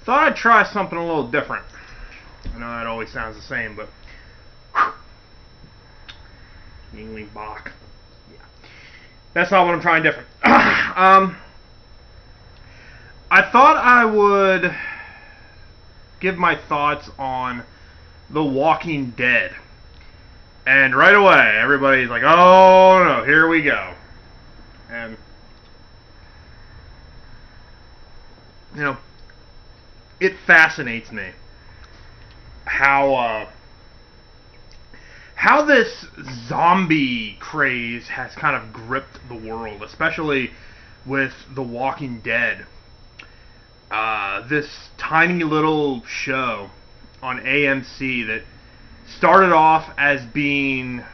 thought I'd try something a little different. I know that always sounds the same, but Yingling Bach. Yeah. That's not what I'm trying different. I thought I would give my thoughts on The Walking Dead. And right away, everybody's like, oh no, here we go. And, you know, it fascinates me how this zombie craze has kind of gripped the world, especially with The Walking Dead. This tiny little show on AMC that started off as being,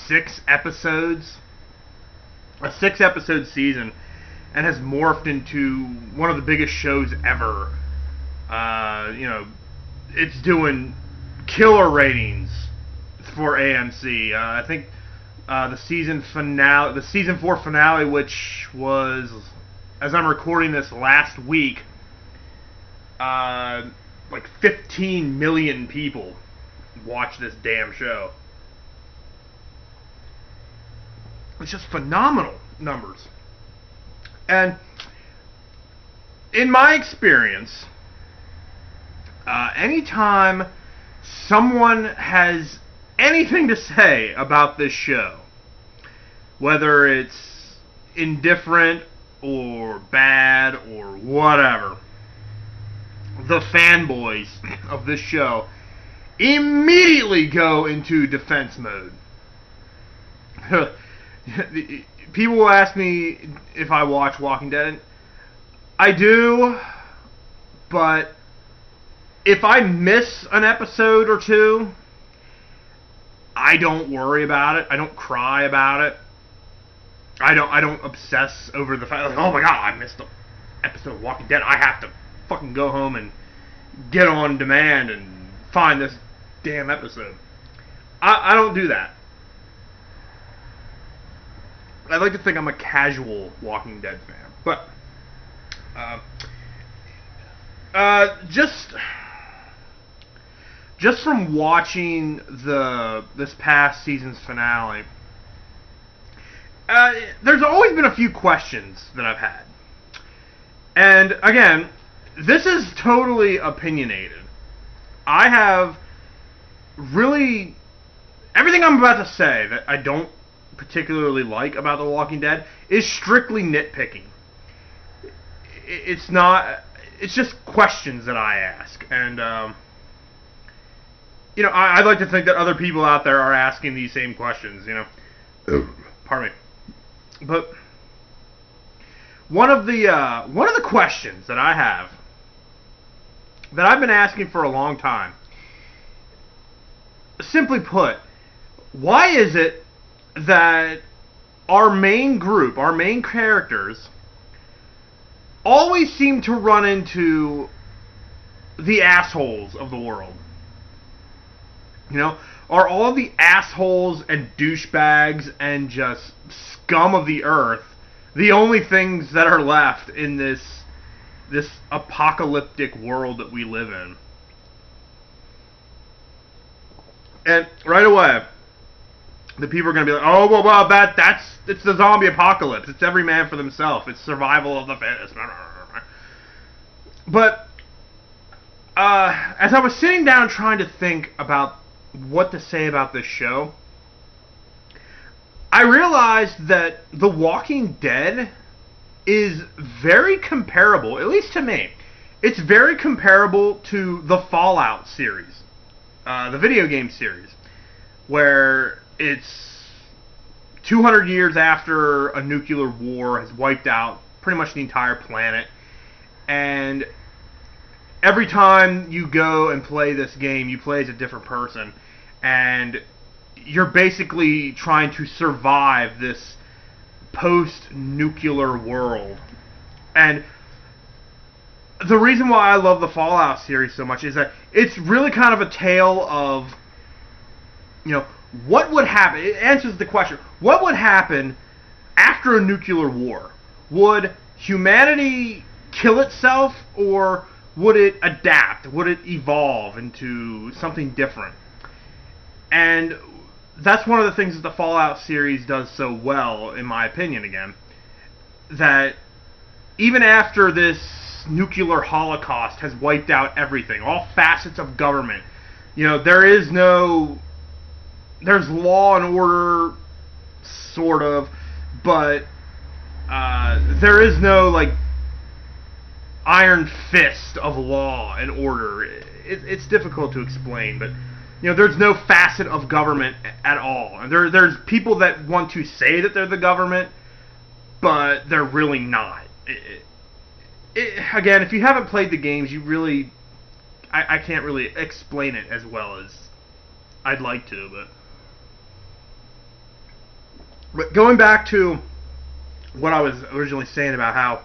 6 episodes? A 6-episode season, and has morphed into one of the biggest shows ever. It's doing killer ratings for AMC. I think the season 4 finale, which was, as I'm recording this, last week, 15 million people watched this damn show. It's just phenomenal numbers. And in my experience, anytime someone has anything to say about this show, whether it's indifferent or bad or whatever, the fanboys of this show immediately go into defense mode. People will ask me if I watch Walking Dead. I do, but if I miss an episode or two, I don't worry about it. I don't cry about it. I don't obsess over the fact, like, oh my god, I missed an episode of Walking Dead. I have to fucking go home and get on demand and find this damn episode. I don't do that. I'd like to think I'm a casual Walking Dead fan, but just from watching this past season's finale, there's always been a few questions that I've had, and again, this is totally opinionated. I have really everything I'm about to say that I don't particularly like about The Walking Dead is strictly nitpicking. It's not. It's just questions that I ask, and I'd like to think that other people out there are asking these same questions. Pardon me, but one of the questions that I have that I've been asking for a long time, simply put, why is it that our main group, our main characters, always seem to run into the assholes of the world? Are all the assholes and douchebags and just scum of the earth the only things that are left in this apocalyptic world that we live in? And right away, the people are going to be like, oh, well, it's the zombie apocalypse. It's every man for themselves. It's survival of the fittest. But as I was sitting down trying to think about what to say about this show, I realized that The Walking Dead is very comparable, at least to me. It's very comparable to the Fallout series, the video game series, where it's 200 years after a nuclear war has wiped out pretty much the entire planet, and every time you go and play this game, you play as a different person, and you're basically trying to survive this post-nuclear world. And the reason why I love the Fallout series so much is that it's really kind of a tale of, what would happen. It answers the question, what would happen after a nuclear war? Would humanity kill itself, or would it adapt? Would it evolve into something different? And that's one of the things that the Fallout series does so well, in my opinion, again, that even after this nuclear holocaust has wiped out everything, all facets of government, there's law and order, sort of, but there is no, like, iron fist of law and order. It's difficult to explain, but there's no facet of government at all. And there's people that want to say that they're the government, but they're really not. Again, if you haven't played the games, I can't really explain it as well as I'd like to. But going back to what I was originally saying about how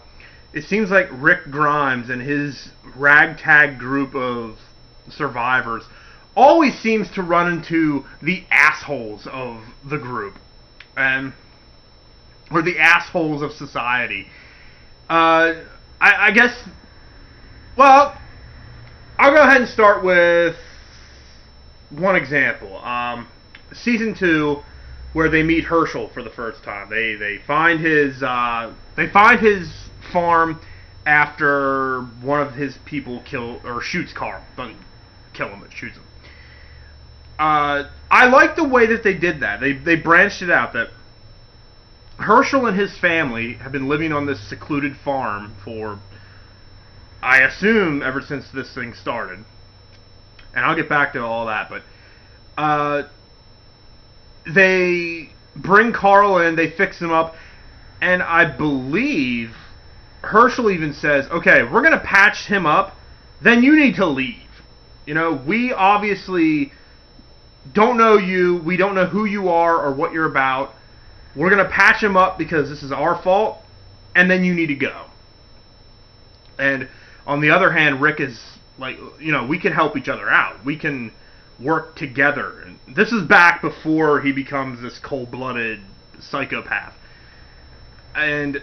it seems like Rick Grimes and his ragtag group of survivors always seems to run into the assholes of the group, or the assholes of society. I guess, well, I'll go ahead and start with one example. Season 2, where they meet Herschel for the first time. They find his farm after one of his people shoots Carl. Doesn't kill him, but shoots him. I like the way that they did that. They branched it out, that Herschel and his family have been living on this secluded farm for, I assume, ever since this thing started. And I'll get back to all that, but they bring Carl in, they fix him up, and I believe Herschel even says, okay, we're going to patch him up, then you need to leave. We obviously don't know you, we don't know who you are or what you're about. We're going to patch him up because this is our fault, and then you need to go. And on the other hand, Rick is like, we can help each other out. We can work together. And this is back before he becomes this cold-blooded psychopath. And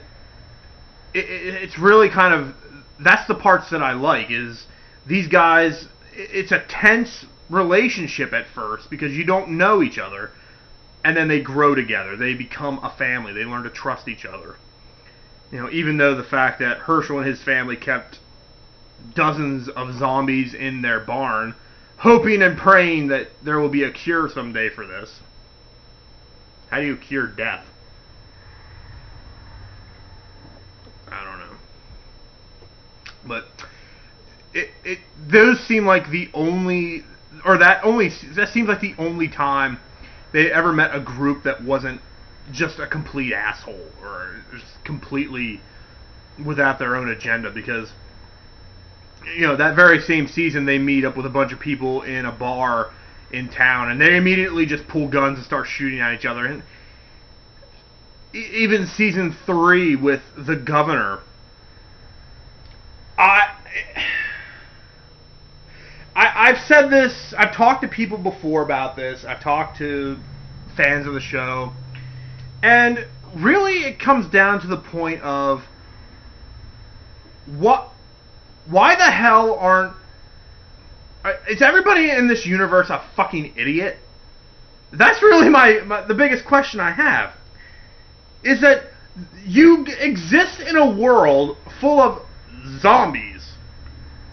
it's really kind of, that's the parts that I like, is these guys, it's a tense relationship at first because you don't know each other, and then they grow together. They become a family. They learn to trust each other. Even though the fact that Herschel and his family kept dozens of zombies in their barn, hoping and praying that there will be a cure someday for this. How do you cure death? I don't know. But those seem like the only, that seems like the only time they ever met a group that wasn't just a complete asshole or just completely without their own agenda. Because that very same season they meet up with a bunch of people in a bar in town, and they immediately just pull guns and start shooting at each other. And even season 3 with the governor, I've said this, I've talked to people before about this, I've talked to fans of the show, and really it comes down to the point of why the hell is everybody in this universe a fucking idiot? That's really the biggest question I have. Is that you exist in a world full of zombies.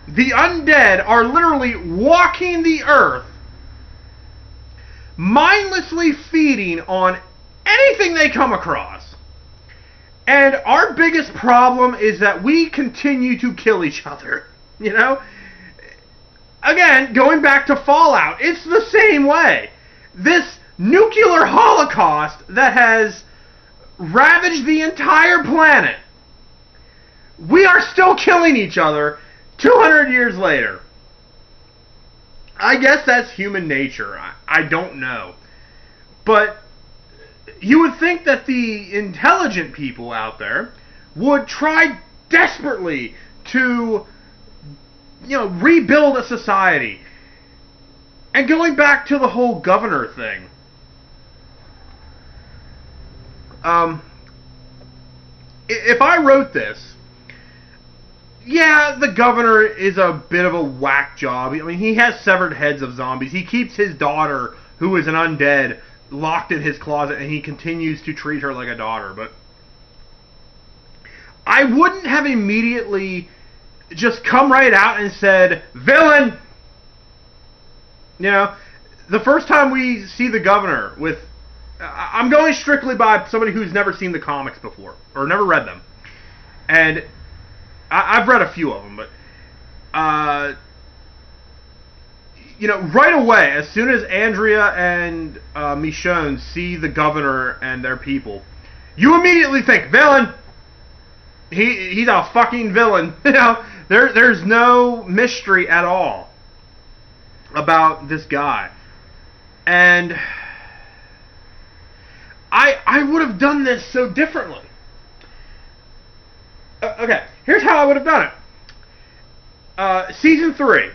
The undead are literally walking the earth, mindlessly feeding on anything they come across. And our biggest problem is that we continue to kill each other. Again, going back to Fallout, it's the same way. This nuclear holocaust that has ravaged the entire planet, we are still killing each other 200 years later. I guess that's human nature. I don't know. But you would think that the intelligent people out there would try desperately to, rebuild a society. And going back to the whole governor thing, if I wrote this, yeah, the governor is a bit of a whack job. I mean, he has severed heads of zombies. He keeps his daughter, who is an undead, locked in his closet, and he continues to treat her like a daughter. But I wouldn't have immediately just come right out and said, villain! You know, the first time we see the governor with... I'm going strictly by somebody who's never seen the comics before, or never read them. And I've read a few of them, but... you know, right away, as soon as Andrea and Michonne see the governor and their people, you immediately think, villain! He's a fucking villain. You know, there's no mystery at all about this guy. And I would have done this so differently. Okay, here's how I would have done it. Season 3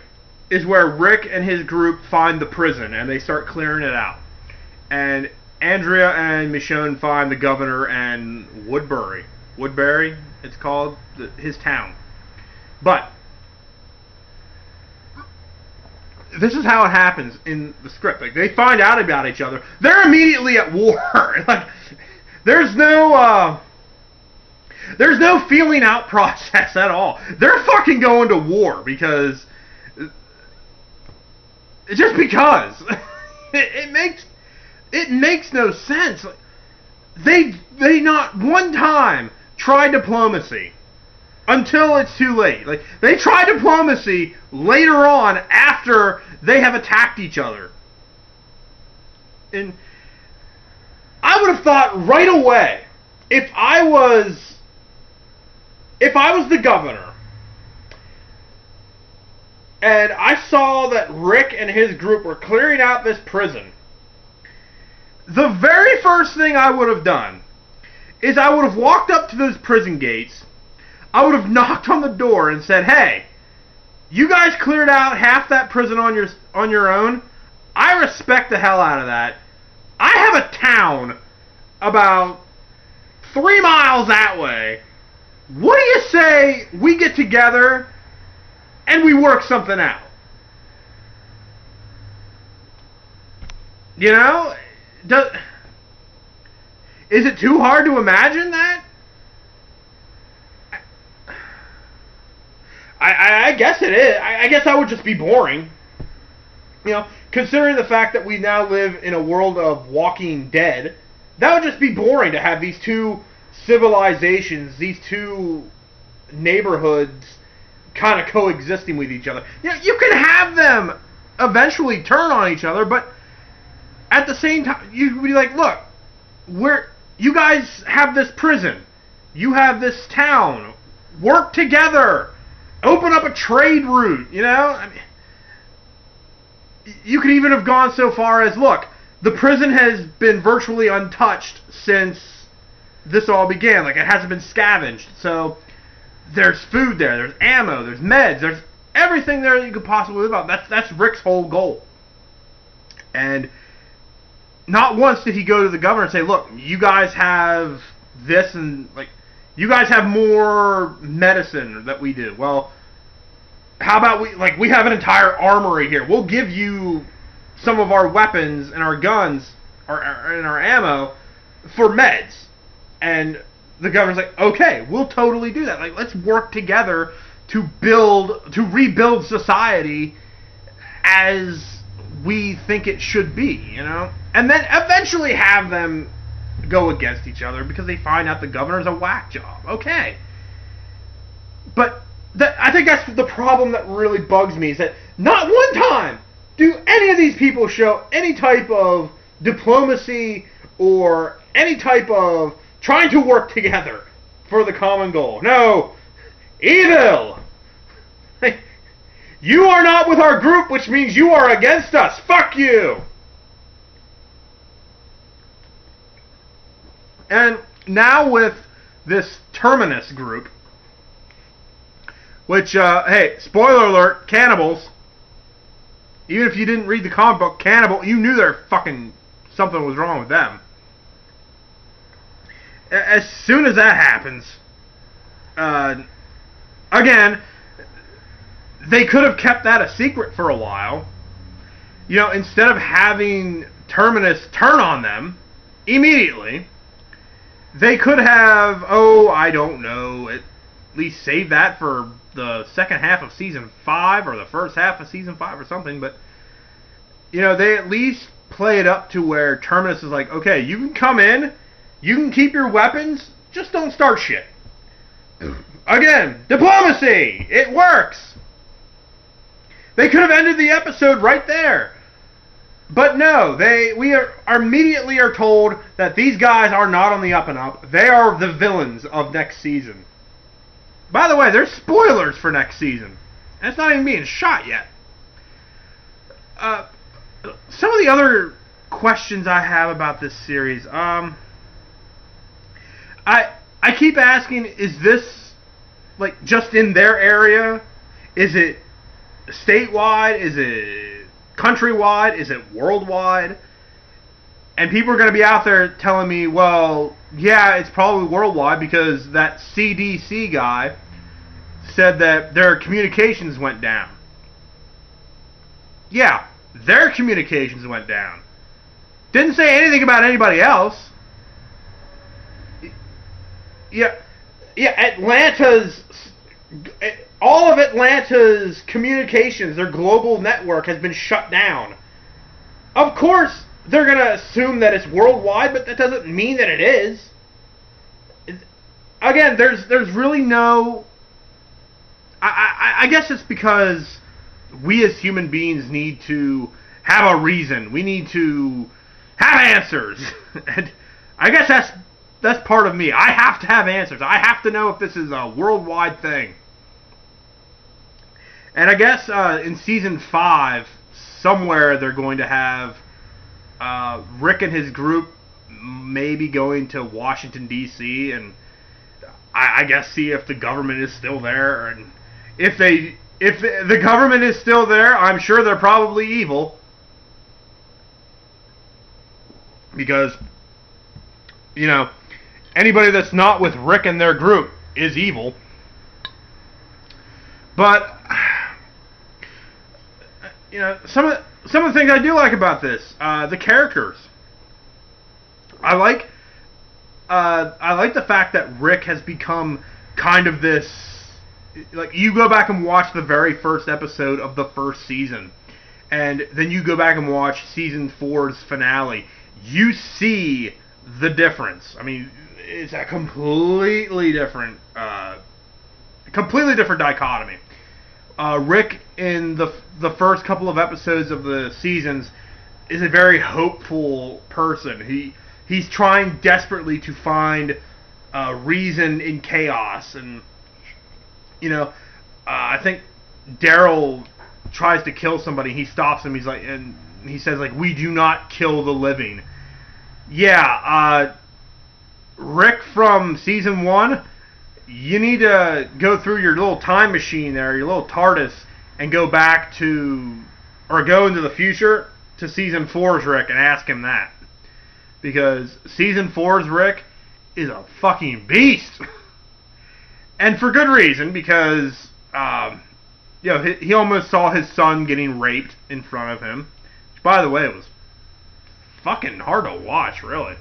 is where Rick and his group find the prison and they start clearing it out. And Andrea and Michonne find the governor and Woodbury, it's called, his town. But this is how it happens in the script. Like, they find out about each other. They're immediately at war. Like, there's no feeling out process at all. They're fucking going to war because, just because. it makes no sense. They not one time try diplomacy until it's too late. Like, they try diplomacy later on after they have attacked each other. And I would have thought right away, if I was the governor and I saw that Rick and his group were clearing out this prison, the very first thing I would have done is I would have walked up to those prison gates, I would have knocked on the door and said, hey, you guys cleared out half that prison on your own. I respect the hell out of that. I have a town about 3 miles that way. What do you say we get together and we work something out? You know? Is it too hard to imagine that? I guess it is. I guess that would just be boring. You know, considering the fact that we now live in a world of Walking Dead, that would just be boring to have these two civilizations, these two neighborhoods kind of coexisting with each other. You know, you can have them eventually turn on each other, but at the same time, you would be like, look, you guys have this prison. You have this town. Work together. Open up a trade route, you know? I mean, you could even have gone so far as, look, the prison has been virtually untouched since this all began. Like, it hasn't been scavenged. So, there's food there, there's ammo, there's meds, there's everything there that you could possibly live off. That's Rick's whole goal. And not once did he go to the governor and say, look, you guys have this and, like, you guys have more medicine that we do. Well, how about we have an entire armory here. We'll give you some of our weapons and our guns and our ammo for meds. And the governor's like, okay, we'll totally do that. Like, let's work together to rebuild society as we think it should be, you know? And then eventually have them go against each other because they find out the governor's a whack job. Okay. But I think that's the problem that really bugs me, is that not one time do any of these people show any type of diplomacy or any type of trying to work together for the common goal. No. Evil! You are not with our group, which means you are against us. Fuck you! And now with this Terminus group, which, hey, spoiler alert, cannibals. Even if you didn't read the comic book, you knew something was wrong with them. As soon as that happens, again, they could have kept that a secret for a while. Instead of having Terminus turn on them immediately, they could have, I don't know, at least save that for the second half of Season 5 or the first half of Season 5 or something. But, they at least play it up to where Terminus is like, okay, you can come in, you can keep your weapons, just don't start shit. Again, diplomacy! It works! They could have ended the episode right there. But no, we are immediately are told that these guys are not on the up and up. They are the villains of next season. By the way, there's spoilers for next season. And it's not even being shot yet. Some of the other questions I have about this series, I keep asking, is this like just in their area? Is it statewide? Is it countrywide? Is it worldwide? And people are going to be out there telling me, well, yeah, it's probably worldwide because that CDC guy said that their communications went down. Yeah, their communications went down. Didn't say anything about anybody else. Yeah, all of Atlanta's communications, their global network has been shut down. Of course, they're going to assume that it's worldwide, but that doesn't mean that it is. Again, there's really no... I guess it's because we as human beings need to have a reason. We need to have answers. And I guess that's part of me. I have to have answers. I have to know if this is a worldwide thing. And I guess in Season 5, somewhere they're going to have Rick and his group maybe going to Washington, D.C., and I guess see if the government is still there. And if the government is still there, I'm sure they're probably evil. Because, anybody that's not with Rick and their group is evil. But, some of the things I do like about this, the characters. I like the fact that Rick has become kind of this, like, you go back and watch the very first episode of the first season, and then you go back and watch Season 4's finale. You see the difference. I mean, it's a completely different dichotomy. Rick, in the first couple of episodes of the seasons, is a very hopeful person. He's trying desperately to find reason in chaos, and I think Daryl tries to kill somebody. He stops him. He says, we do not kill the living. Yeah, Rick from Season 1, you need to go through your little time machine there, your little TARDIS, and go back to, or go into the future to Season 4's Rick and ask him that. Because Season 4's Rick is a fucking beast. And for good reason, because, he almost saw his son getting raped in front of him. Which, by the way, was fucking hard to watch, really.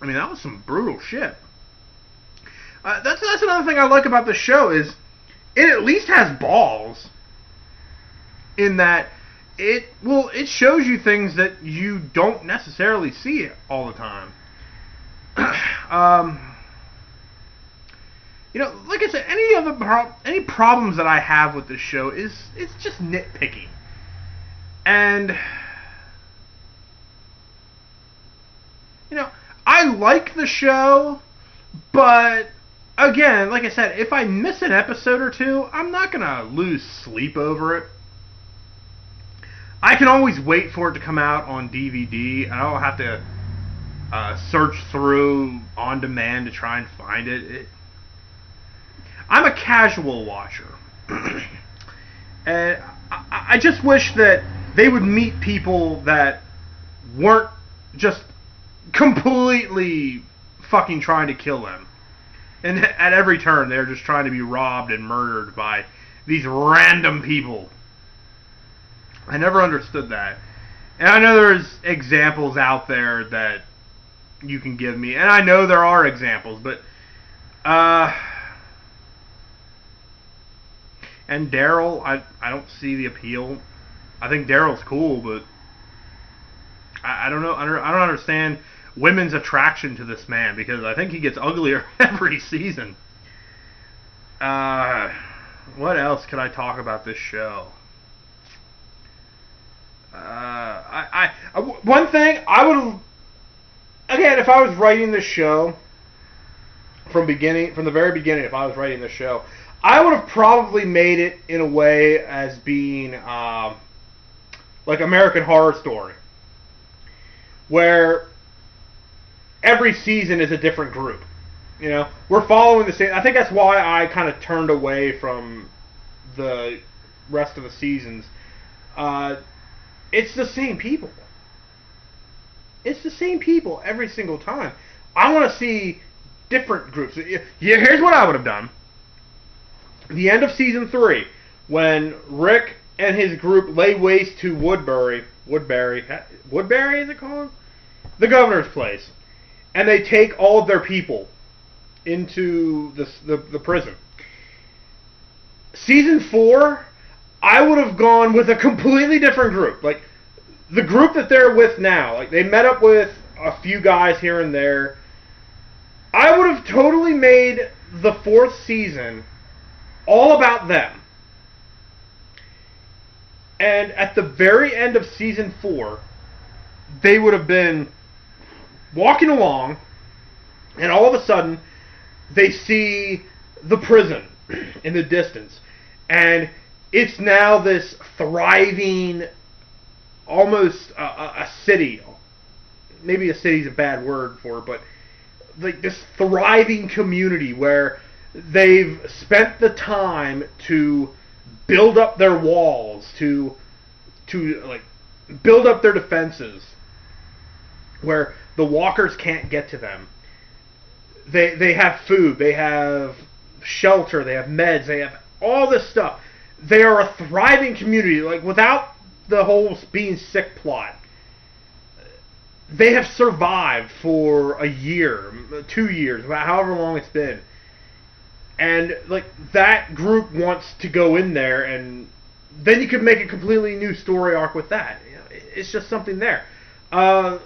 I mean, that was some brutal shit. That's another thing I like about the show, is it at least has balls. In that it shows you things that you don't necessarily see all the time. Like I said, any problems that I have with this show it's just nitpicking. And I like the show, but again, like I said, if I miss an episode or two, I'm not gonna lose sleep over it. I can always wait for it to come out on DVD. I don't have to search through on demand to try and find it. I'm a casual watcher. And I just wish that they would meet people that weren't just completely fucking trying to kill them. And at every turn, they're just trying to be robbed and murdered by these random people. I never understood that. And I know there's examples out there that you can give me, and I know there are examples, but and Daryl, I don't see the appeal. I think Daryl's cool, but I don't know. I don't understand women's attraction to this man because I think he gets uglier every season. What else could I talk about this show? One thing I would have, again, if I was writing this show from the very beginning, if I was writing this show, I would have probably made it in a way as being like American Horror Story, where every season is a different group. You know, we're following the same. I think that's why I kind of turned away from the rest of the seasons. It's the same people. It's the same people every single time. I want to see different groups. Here's what I would have done. The end of season 3, when Rick and his group lay waste to Woodbury is it called? The governor's place. And they take all of their people into the prison. Season 4, I would have gone with a completely different group. Like, the group that they're with now. Like, they met up with a few guys here and there. I would have totally made the 4th season all about them. And at the very end of season 4, they would have been walking along, and all of a sudden, they see the prison in the distance. And it's now this thriving, almost a city. Maybe a city's a bad word for it, but like this thriving community where they've spent the time to build up their walls, to like build up their defenses, where the walkers can't get to them. They have food, they have shelter, they have meds, they have all this stuff. They are a thriving community, like without the whole being sick plot. They have survived for a year, 2 years, however long it's been. And like that group wants to go in there, and then you could make a completely new story arc with that. You know, it's just something there. Another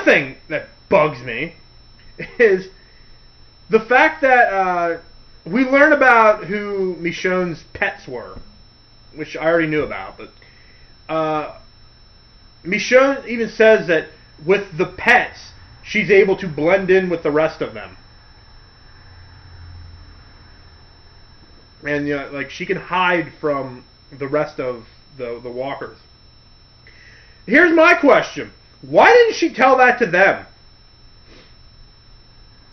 thing that bugs me is the fact that we learn about who Michonne's pets were, which I already knew about, but Michonne even says that with the pets, she's able to blend in with the rest of them. And, you know, like, she can hide from the rest of the walkers. Here's my question. Why didn't she tell that to them?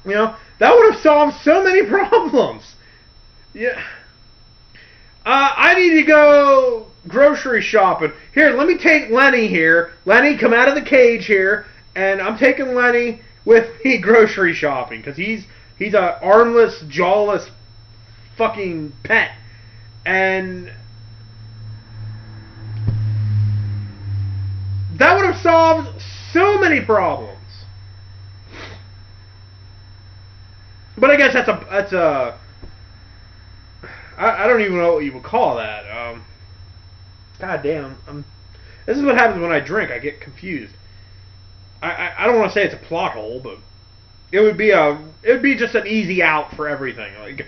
You know, that would have solved so many problems. Yeah. I need to go grocery shopping. Here, let me take Lenny here. Lenny, come out of the cage here. And I'm taking Lenny with me grocery shopping. Because he's a armless, jawless fucking pet. And that would have solved so many problems. But I guess that's a I don't even know what you would call that. God damn. This is what happens when I drink. I get confused. I don't want to say it's a plot hole, but it would be just an easy out for everything. Like,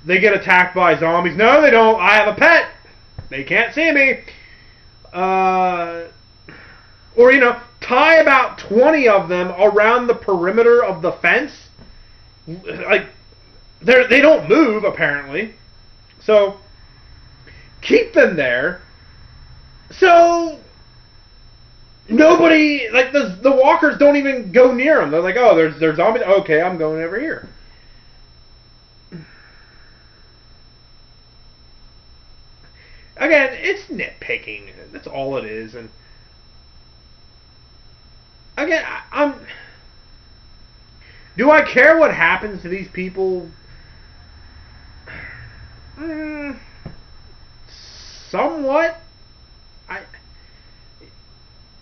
they get attacked by zombies. No, they don't. I have a pet. They can't see me. Or, you know, tie about 20 of them around the perimeter of the fence. Like, they don't move, apparently. So, keep them there. So, nobody, like, the walkers don't even go near them. They're like, oh, there's zombies. Okay, I'm going over here. Again, it's nitpicking. That's all it is. And again, Do I care what happens to these people? Somewhat. I,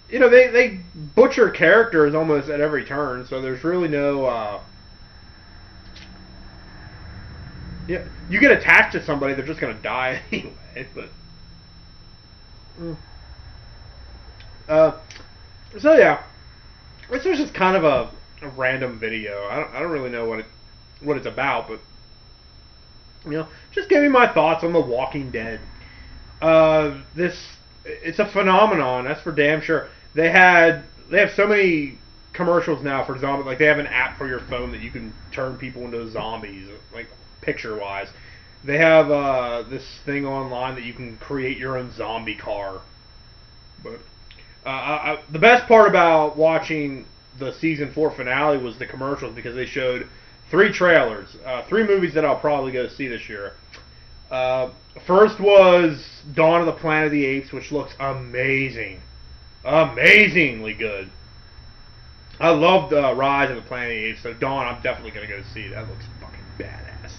they butcher characters almost at every turn, so there's really no. Yeah, you get attached to somebody, they're just gonna die anyway. But so yeah, this was just kind of a random video. I don't really know what it's about, but just give me my thoughts on The Walking Dead. It's a phenomenon, that's for damn sure. They have so many commercials now for zombies. Like, they have an app for your phone that you can turn people into zombies, like picture wise. They have this thing online that you can create your own zombie car. But the best part about watching the season 4 finale was the commercials, because they showed 3 trailers, 3 movies that I'll probably go see this year. First was Dawn of the Planet of the Apes, which looks amazing. Amazingly good. I loved Rise of the Planet of the Apes, so Dawn I'm definitely going to go see. That looks fucking badass.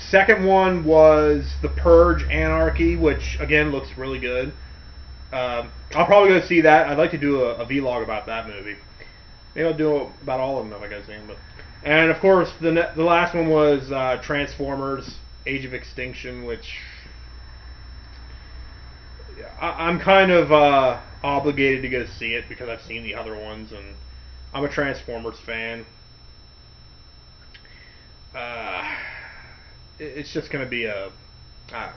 Second one was The Purge Anarchy, which again looks really good. I'll probably go see that. I'd like to do a vlog about that movie. Maybe I'll do about all of them if I go see them. And of course, the last one was Transformers: Age of Extinction, which I'm kind of obligated to go see it because I've seen the other ones, and I'm a Transformers fan. It's just going to be I don't know.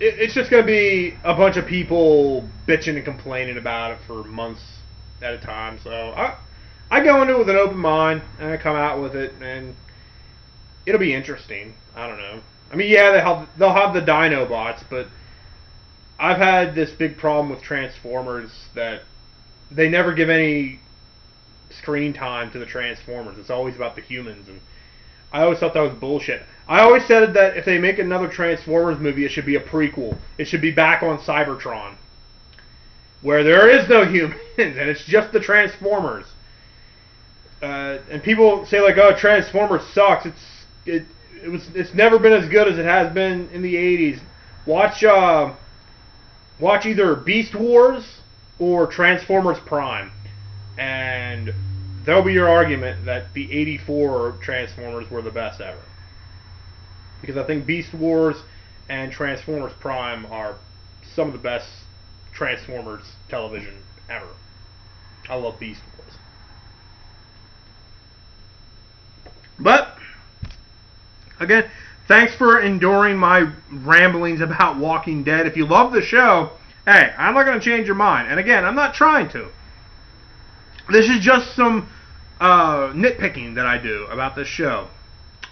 It's just going to be a bunch of people bitching and complaining about it for months at a time. So I go into it with an open mind, and I come out with it, and it'll be interesting. I don't know. I mean, yeah, they'll have the Dinobots, but I've had this big problem with Transformers that they never give any screen time to the Transformers. It's always about the humans, and I always thought that was bullshit. I always said that if they make another Transformers movie, it should be a prequel. It should be back on Cybertron, where there is no humans, and it's just the Transformers. And people say, like, "Oh, Transformers sucks." It's never been as good as it has been in the 80s. Watch either Beast Wars or Transformers Prime, and there'll be your argument that the 84 Transformers were the best ever. Because I think Beast Wars and Transformers Prime are some of the best Transformers television ever. I love Beast Wars. But, again, thanks for enduring my ramblings about Walking Dead. If you love the show, hey, I'm not going to change your mind. And again, I'm not trying to. This is just some nitpicking that I do about this show.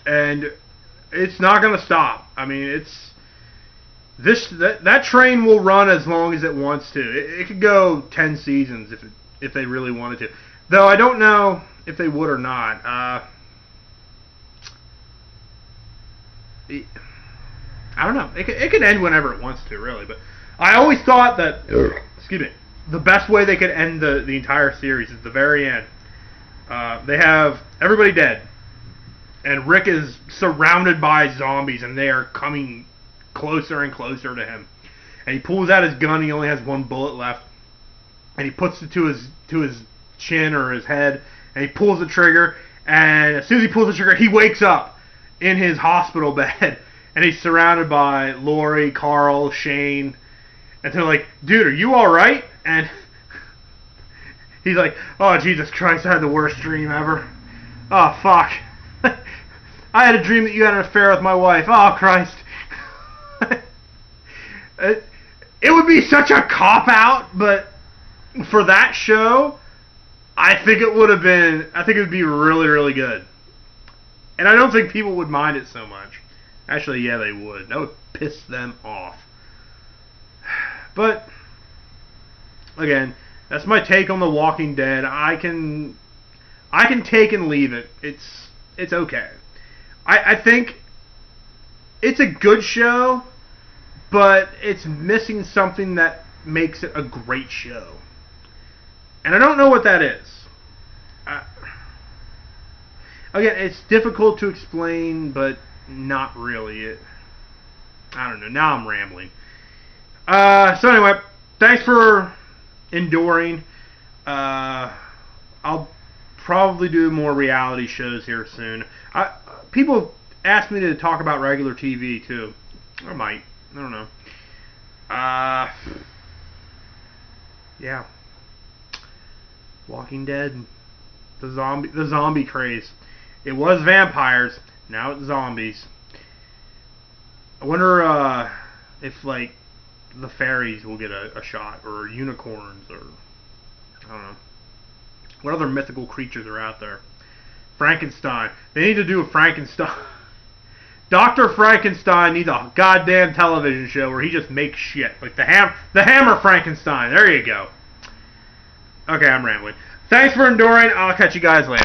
And it's not going to stop. I mean, that train will run as long as it wants to. It could go 10 seasons if they really wanted to. Though I don't know if they would or not. I don't know. It could end whenever it wants to, really. But I always thought that, excuse me, the best way they could end the entire series is the very end. They have everybody dead, and Rick is surrounded by zombies, and they are coming closer and closer to him. And he pulls out his gun. He only has one bullet left, and he puts it to his chin or his head, and he pulls the trigger. And as soon as he pulls the trigger, he wakes up in his hospital bed, and he's surrounded by Lori, Carl, Shane, and they're like, "Dude, are you all right?" And he's like, "Oh, Jesus Christ, I had the worst dream ever. Oh, fuck. I had a dream that you had an affair with my wife. Oh, Christ." It would be such a cop-out, but for that show, I think it would be really, really good. And I don't think people would mind it so much. Actually, yeah, they would. That would piss them off. But, again, that's my take on The Walking Dead. I can take and leave it. It's okay. I think it's a good show, but it's missing something that makes it a great show. And I don't know what that is. again, it's difficult to explain, but not really. I don't know. Now I'm rambling. So anyway, thanks for enduring. I'll probably do more reality shows here soon. People ask me to talk about regular TV too. I might. I don't know. Yeah. Walking Dead. The zombie craze. It was vampires. Now it's zombies. I wonder if like the fairies will get a shot, or unicorns, or I don't know. What other mythical creatures are out there? Frankenstein. They need to do a Frankenstein. Dr. Frankenstein needs a goddamn television show where he just makes shit. Like the Hammer Frankenstein. There you go. Okay, I'm rambling. Thanks for enduring. I'll catch you guys later.